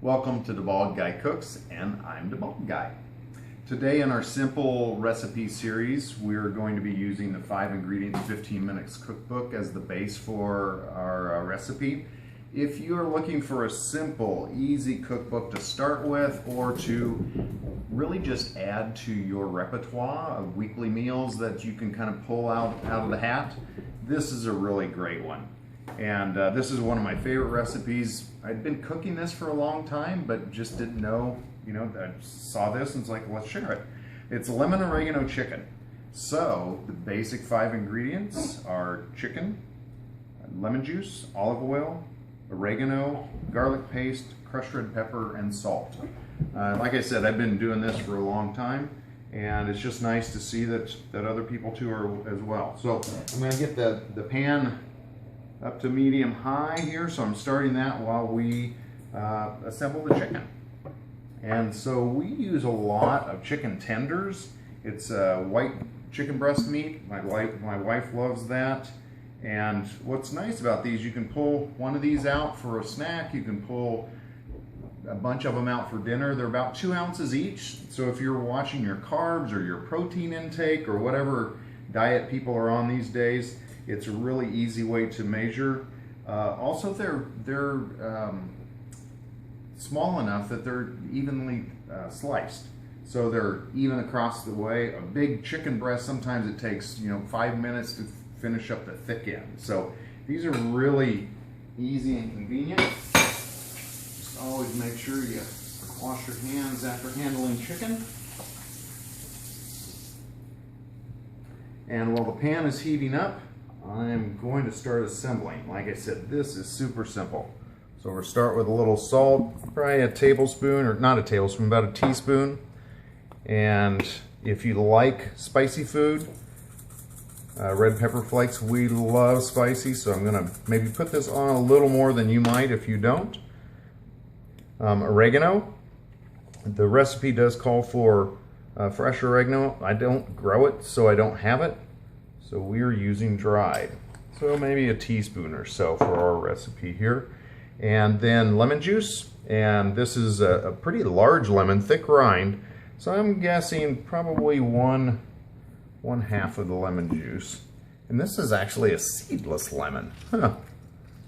Welcome to The Bald Guy Cooks, and I'm The Bald Guy. Today in our simple recipe series, we're going to be using the 5 ingredients 15 minutes cookbook as the base for our recipe. If you're looking for a simple, easy cookbook to start with, or to really just add to your repertoire of weekly meals that you can kind of pull out of the hat, this is a really great one. And this is one of my favorite recipes. I'd been cooking this for a long time, but just didn't know, I saw this and was like, let's share it. It's lemon oregano chicken. So the basic 5 ingredients are chicken, lemon juice, olive oil, oregano, garlic paste, crushed red pepper, and salt. Like I said, I've been doing this for a long time, and it's just nice to see that other people too are as well. So I'm going to get the pan up to medium high here, so I'm starting that while we assemble the chicken. And so we use a lot of chicken tenders. It's white chicken breast meat. My wife loves that. And what's nice about these, you can pull one of these out for a snack. You can pull a bunch of them out for dinner. They're about 2 ounces each. So if you're watching your carbs or your protein intake or whatever diet people are on these days, it's a really easy way to measure. Also, they're small enough that they're evenly sliced. So they're even across the way. A big chicken breast, sometimes it takes 5 minutes to finish up the thick end. So these are really easy and convenient. Just always make sure you wash your hands after handling chicken. And while the pan is heating up, I'm going to start assembling. Like I said, this is super simple. So we'll start with a little salt, probably a tablespoon, or not a tablespoon, about a teaspoon. And if you like spicy food, red pepper flakes, we love spicy, so I'm gonna maybe put this on a little more than you might if you don't. Oregano, the recipe does call for fresh oregano. I don't grow it, so I don't have it. So we're using dried. So maybe a teaspoon or so for our recipe here. And then lemon juice, and this is a pretty large lemon, thick rind. So I'm guessing probably one half of the lemon juice. And this is actually a seedless lemon. Huh.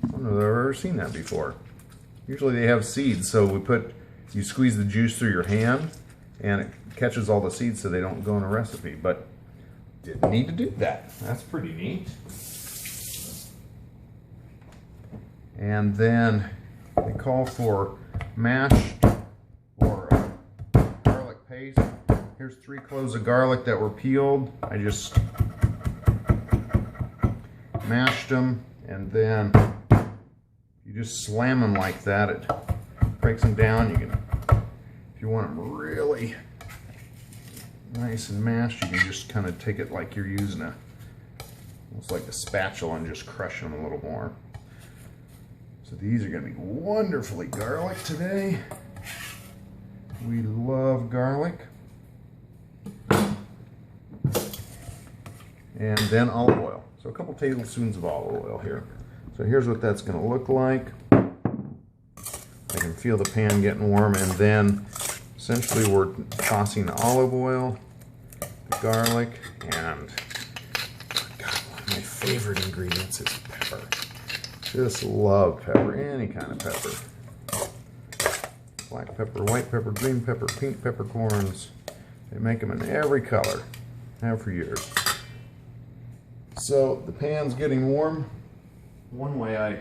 I don't know if I've ever seen that before. Usually they have seeds, so you squeeze the juice through your hand and it catches all the seeds so they don't go in a recipe. But didn't need to do that. That's pretty neat. And then they call for mashed or garlic paste. Here's 3 cloves of garlic that were peeled. I just mashed them, and then you just slam them like that. It breaks them down. You can, if you want them really nice and mashed, you can just kind of take it like you're using almost like a spatula and just crush them a little more. So these are going to be wonderfully garlic today. We love garlic. And then olive oil. So a couple tablespoons of olive oil here. So here's what that's going to look like. I can feel the pan getting warm, and then essentially we're tossing the olive oil, the garlic, and God, one of my favorite ingredients is pepper. Just love pepper, any kind of pepper. Black pepper, white pepper, green pepper, pink peppercorns. They make them in every color. Have for years. So the pan's getting warm. One way I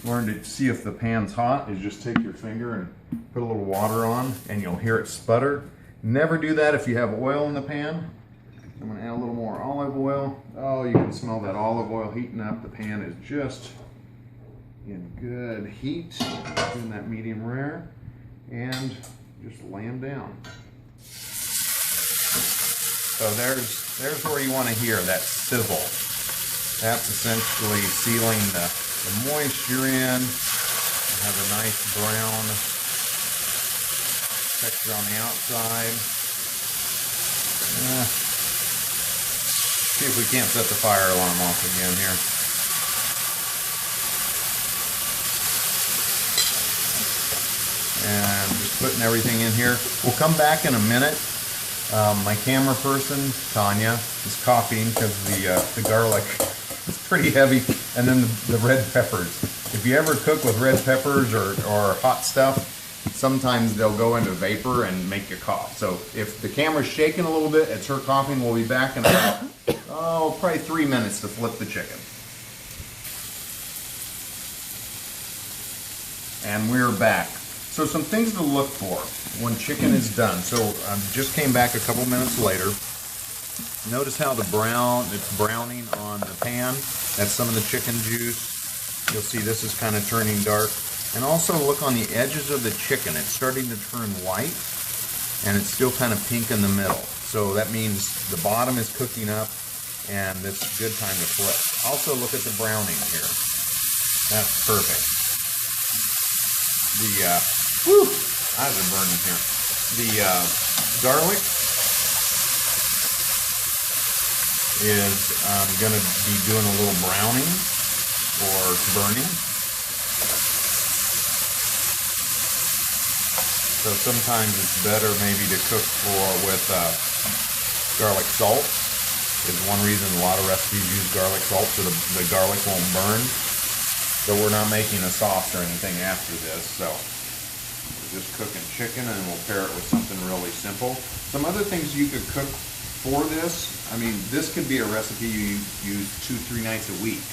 learned to see if the pan's hot is just take your finger and put a little water on and you'll hear it sputter. Never do that if you have oil in the pan. I'm going to add a little more olive oil. Oh, you can smell that olive oil heating up. The pan is just in good heat. Doing that medium rare. And just lay them down. So there's where you want to hear that sizzle. That's essentially sealing the moisture in. You have a nice brown texture on the outside. See if we can't set the fire alarm off again here. and just putting everything in here. We'll come back in a minute. My camera person, Tanya, is coughing because the garlic is pretty heavy, and then the red peppers. If you ever cook with red peppers or hot stuff, sometimes they'll go into vapor and make you cough. So if the camera's shaking a little bit, it's her coughing. We'll be back in about, probably 3 minutes to flip the chicken. And we're back. So some things to look for when chicken is done. So I just came back a couple minutes later. Notice how it's browning on the pan. That's some of the chicken juice. You'll see this is kind of turning dark. And also look on the edges of the chicken. It's starting to turn white, and it's still kind of pink in the middle. So that means the bottom is cooking up, and it's a good time to flip. Also look at the browning here. That's perfect. Eyes are burning here. The garlic is going to be doing a little browning or burning. So sometimes it's better maybe to cook with garlic salt. Is one reason a lot of recipes use garlic salt so the garlic won't burn. But we're not making a sauce or anything after this, so we're just cooking chicken, and we'll pair it with something really simple. Some other things you could cook for this. I mean, this could be a recipe you use 2-3 nights a week.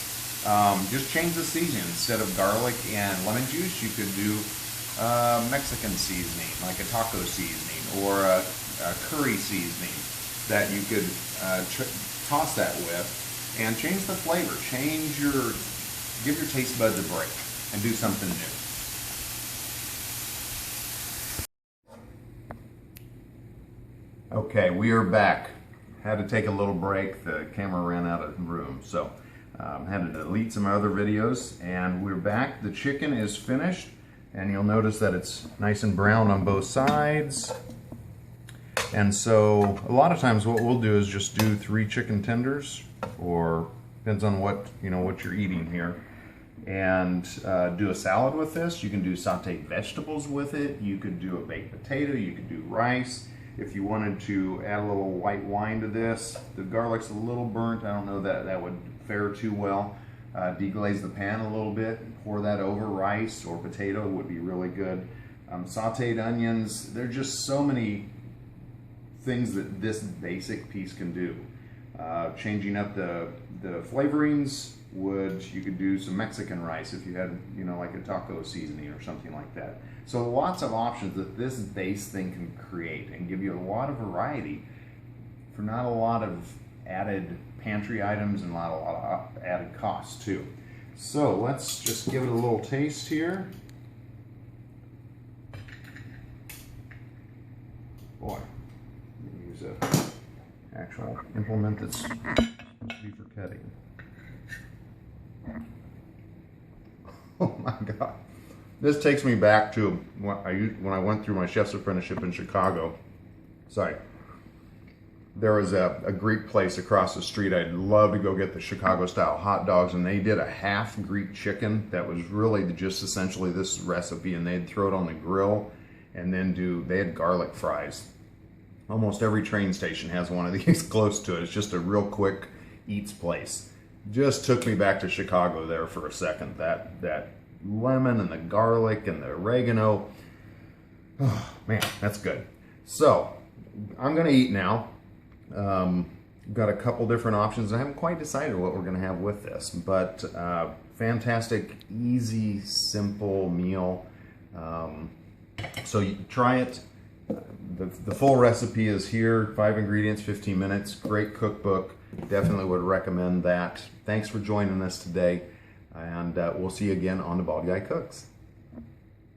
Just change the seasoning. Instead of garlic and lemon juice, you could do Mexican seasoning, like a taco seasoning, or a curry seasoning that you could toss that with, and change the flavor. Give your taste buds a break and do something new. Okay, we are back. Had to take a little break. The camera ran out of room, so had to delete some other videos, and we're back. The chicken is finished, and you'll notice that it's nice and brown on both sides. And so a lot of times what we'll do is just do 3 chicken tenders, or depends on what you're eating here, and do a salad with this. You can do sauteed vegetables with it. You could do a baked potato. You could do rice. If you wanted to add a little white wine to this, the garlic's a little burnt. I don't know that that would fare too well. Deglaze the pan a little bit, pour that over rice or potato would be really good. Sauteed onions. There are just so many things that this basic piece can do. Changing up the flavorings, you could do some Mexican rice if you had, like a taco seasoning or something like that. So lots of options that this base thing can create and give you a lot of variety for not a lot of added pantry items and not a lot of added costs too. So let's just give it a little taste here. Boy, use an actual implement that's beef for cutting. Oh my God. This takes me back to when I went through my chef's apprenticeship in Chicago. Sorry. There was a Greek place across the street. I'd love to go get the Chicago style hot dogs, and they did a half Greek chicken that was really just essentially this recipe, and they'd throw it on the grill and then they had garlic fries. Almost every train station has one of these close to it. It's just a real quick eats place. Just took me back to Chicago there for a second. That lemon and the garlic and the oregano. Oh man, that's good. So I'm gonna eat now. Got a couple different options. I haven't quite decided what we're gonna have with this, but fantastic, easy, simple meal. So you try it. The full recipe is here. 5 ingredients, 15 minutes. Great cookbook. Definitely would recommend that. Thanks for joining us today, and we'll see you again on The Bald Guy Cooks.